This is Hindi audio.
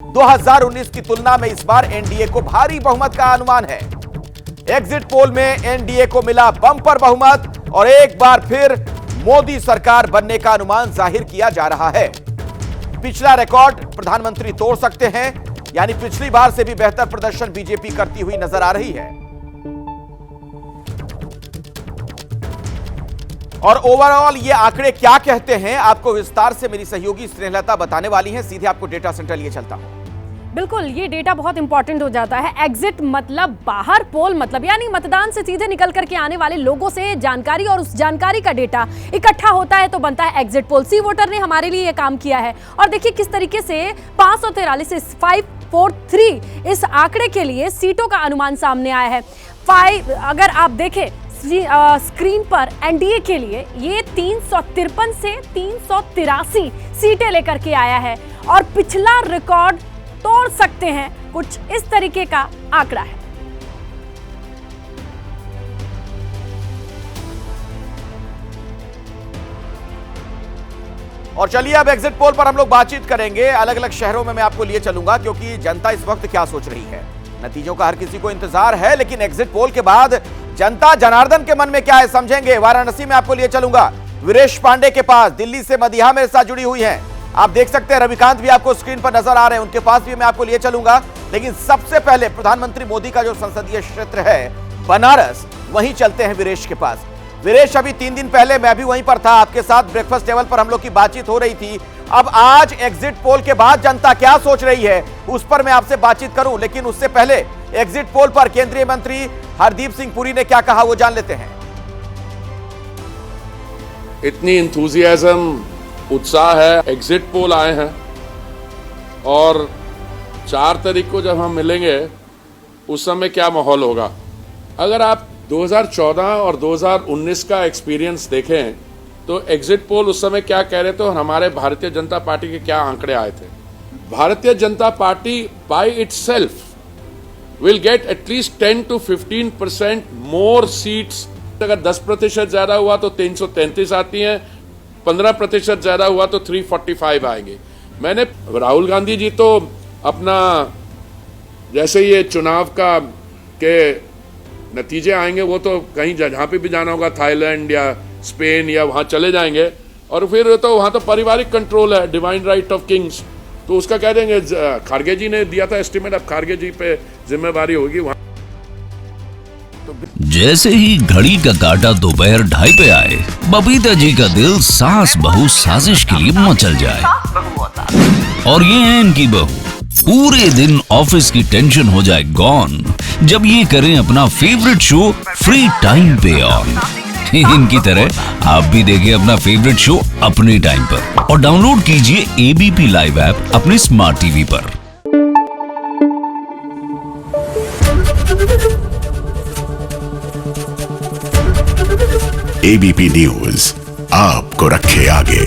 2019 की तुलना में इस बार एनडीए को भारी बहुमत का अनुमान है। एग्जिट पोल में एनडीए को मिला बंपर बहुमत और एक बार फिर मोदी सरकार बनने का अनुमान जाहिर किया जा रहा है। पिछला रिकॉर्ड प्रधानमंत्री तोड़ सकते हैं, यानी पिछली बार से भी बेहतर प्रदर्शन बीजेपी करती हुई नजर आ रही है। और ओवरऑल ये आंकड़े क्या कहते हैं, आपको विस्तार से मेरी सहयोगी स्नेहलता बताने वाली हैं। सीधे आपको डेटा सेंटर लिए चलता हूं। बिल्कुल, ये डेटा बहुत इंपॉर्टेंट हो जाता है। एग्जिट मतलब बाहर, पोल मतलब यानी मतदान से सीधे निकल करके आने वाले लोगों से जानकारी, और उस जानकारी का डेटा इकट्ठा होता है तो बनता है एग्जिट पोल। सी वोटर ने हमारे लिए ये काम किया है और देखिए किस तरीके से 543 से 543 इस आंकड़े के लिए सीटों का अनुमान सामने आया है। अगर आप देखें स्क्रीन पर एनडीए के लिए ये 353 से 383 सीटें लेकर के आया है और पिछला रिकॉर्ड तोड़ सकते हैं, कुछ इस तरीके का आंकड़ा है। और चलिए अब एग्जिट पोल पर हम लोग बातचीत करेंगे। अलग अलग शहरों में मैं आपको लिए चलूंगा क्योंकि जनता इस वक्त क्या सोच रही है। नतीजों का हर किसी को इंतजार है, लेकिन एग्जिट पोल के बाद जनता जनार्दन के मन में क्या है समझेंगे। वाराणसी में आपको लिए चलूंगा, वीरेश पांडे के पास। दिल्ली से मदिहा मेरे साथ जुड़ी हुई हैं, आप देख सकते हैं। रविकांत भी आपको स्क्रीन पर नजर आ रहे हैं, उनके पास भी मैं आपको लिए चलूंगा। लेकिन सबसे पहले प्रधानमंत्री मोदी का जो संसदीय क्षेत्र है बनारस, वहीं चलते हैं वीरेश के पास। वीरेश, अभी 3 दिन पहले मैं भी वहीं पर था, आपके साथ ब्रेकफास्ट टेबल पर हम लोग की बातचीत हो रही थी। अब आज एग्जिट पोल के बाद जनता क्या सोच रही है उस पर मैं आपसे बातचीत करूं, लेकिन उससे पहले एग्जिट पोल पर केंद्रीय मंत्री हरदीप सिंह पुरी ने क्या कहा वो जान लेते हैं। इतनी इंथुजियाज्म, उत्साह है। एग्जिट पोल आए हैं और 4 तारीख को जब हम मिलेंगे उस समय क्या माहौल होगा। अगर आप 2014 और 2019 का एक्सपीरियंस देखें तो एग्जिट पोल उस समय क्या कह रहे थे और हमारे भारतीय जनता पार्टी के क्या आंकड़े आए थे। Bharatiya Janata party by itself will get at least 10 to 15% more seats. अगर 10% ज्यादा हुआ तो 333 आती हैं, 15% ज्यादा हुआ तो 345 आएंगे। मैंने राहुल गांधी जी तो अपना जैसे ये चुनाव का के नतीजे आएंगे वो तो कहीं जहां पे भी जाना होगा, थाईलैंड या स्पेन या वहां चले जाएंगे और फिर तो वहां तो पारिवारिक कंट्रोल है, डिवाइन राइट ऑफ किंग्स, तो उसका कह देंगे। खारगे जी ने दिया था एस्टिमेट, अब खारगे जी पे जिम्मेवारी होगी वहां। जैसे ही घड़ी का काटा दोपहर 2:30 पे आए, बबीता जी का दिल सास बहू साजिश के लिए मचल जाए। और ये है इनकी बहू, पूरे दिन ऑफिस की टेंशन हो जाए गॉन जब ये करें अपना फेवरेट शो फ्री टाइम पे ऑन। इनकी तरह आप भी देखिए अपना फेवरेट शो अपने टाइम पर और डाउनलोड कीजिए एबीपी लाइव ऐप अपने स्मार्ट टीवी पर। एबीपी न्यूज आपको रखे आगे।